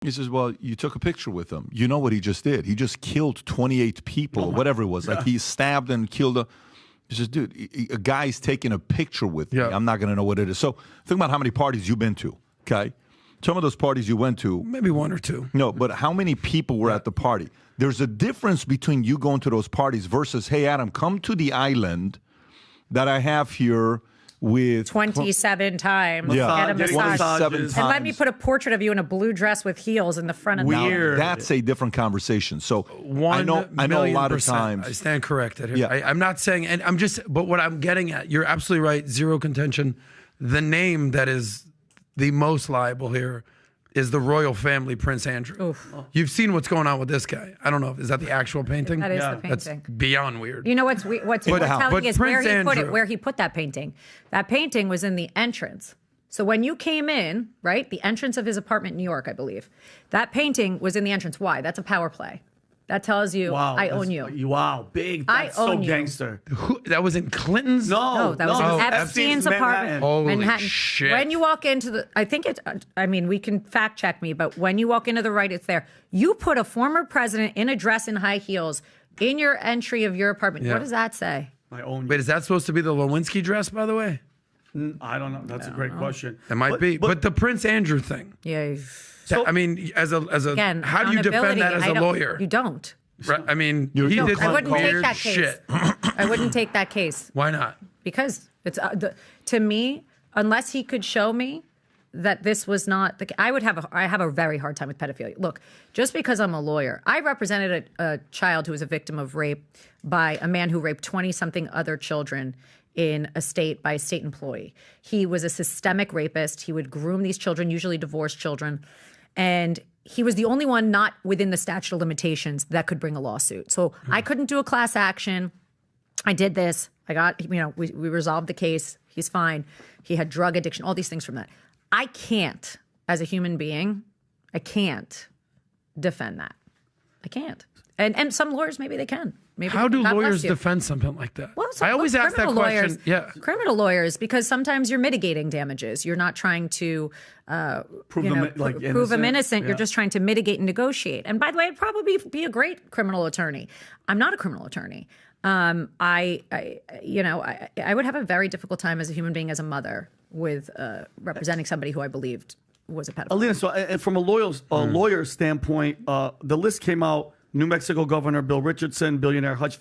He says, well, you took a picture with him. You know what he just did? He just killed 28 people, or whatever it was. Like he stabbed and killed He says, dude, a guy's taking a picture with me. I'm not going to know what it is. So think about how many parties you've been to, okay? Some of those parties you went to. Maybe one or two. No, but how many people were at the party? There's a difference between you going to those parties versus, hey, Adam, come to the island that I have here with 27 times. Yeah. Get a massage. 27 times. And let me put a portrait of you in a blue dress with heels in the front of the Weird. That's a different conversation. So I know a lot of times. I stand corrected here. Yeah. I'm not saying, and I'm just, but what I'm getting at, you're absolutely right. Zero contention. The name that is the most liable here is the royal family, Prince Andrew. Oof. You've seen what's going on with this guy. I don't know. Is that the actual painting? That is the painting. That's beyond weird. You know what's telling is Prince Andrew, where he put that painting. That painting was in the entrance. So when you came in, right, the entrance of his apartment in New York, I believe, that painting was in the entrance. Why? That's a power play. That tells you, I own you. Wow, big. That's so gangster. That was in Clinton's? No, that was in Epstein's apartment. Holy Manhattan. shit. When you walk into the, I think it's, I mean, we can fact check me, but when you walk into the right, it's there. You put a former president in a dress and high heels in your entry of your apartment. Yeah. What does that say? I own you. Wait, is that supposed to be the Lewinsky dress, by the way? I don't know. That's a great question. It might be. But the Prince Andrew thing. Yeah. So, I mean, as a again, how do you defend that as a lawyer? You don't. Right? I mean, he did I some wouldn't take weird that case. shit. I wouldn't take that case. Why not? Because it's to me, unless he could show me that this was not I have a very hard time with pedophilia. Look, just because I'm a lawyer, I represented a child who was a victim of rape by a man who raped 20-something other children in a state by a state employee. He was a systemic rapist. He would groom these children, usually divorced children, and he was the only one not within the statute of limitations that could bring a lawsuit. So I couldn't do a class action. I did this. I got, we resolved the case. He's fine. He had drug addiction, all these things from that. I can't, as a human being, I can't defend that. I can't. And some lawyers, maybe they can. Maybe How do God bless lawyers you. defend something like that? Well, I always ask that question. Criminal lawyers, because sometimes you're mitigating damages. You're not trying to prove them innocent. You're just trying to mitigate and negotiate. And by the way, I'd probably be a great criminal attorney. I'm not a criminal attorney. I would have a very difficult time as a human being, as a mother, with representing somebody who I believed was a pedophile. Alina, so from a lawyer standpoint, the list came out. New Mexico Governor Bill Richardson, billionaire hedge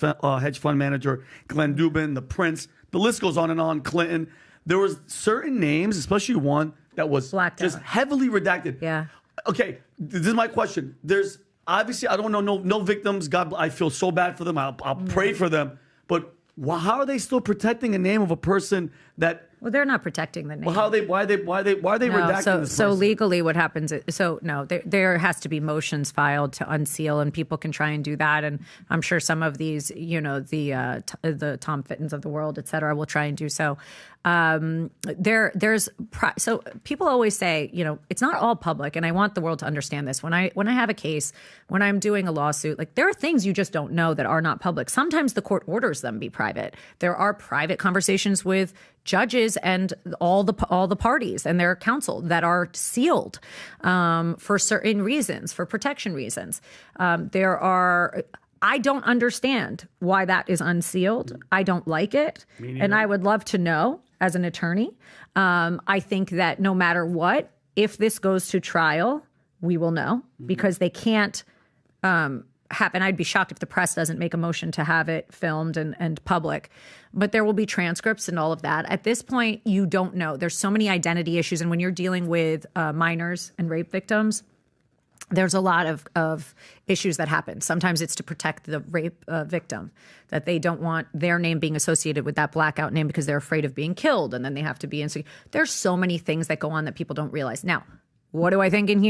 fund manager Glenn Dubin, the Prince. The list goes on and on. Clinton. There was certain names, especially one that was blacked just out. heavily redacted. Yeah. Okay, this is my question. There's obviously, I don't know, no victims. God, I feel so bad for them. I'll pray for them. But how are they still protecting a name of a person that? Well, they're not protecting the name. Well, why are they redacting this so person? legally what happens is, there has to be motions filed to unseal, and people can try and do that. And I'm sure some of these, the Tom Fittens of the world, et cetera, will try and do so. So people always say, it's not all public, and I want the world to understand this. When I have a case, when I'm doing a lawsuit, like, there are things you just don't know that are not public. Sometimes the court orders them be private. There are private conversations with judges and all the parties and their counsel that are sealed for certain reasons, for protection reasons. I don't understand why that is unsealed. I don't like it, and I would love to know as an attorney. I think that no matter what, if this goes to trial, we will know, because they can't happen. I'd be shocked if the press doesn't make a motion to have it filmed and public. But there will be transcripts and all of that. At this point, you don't know. There's so many identity issues. And when you're dealing with minors and rape victims, there's a lot of issues that happen. Sometimes it's to protect the rape victim, that they don't want their name being associated with that blackout name because they're afraid of being killed, and then they have to be insecure. There's so many things that go on that people don't realize. Now, what do I think in here?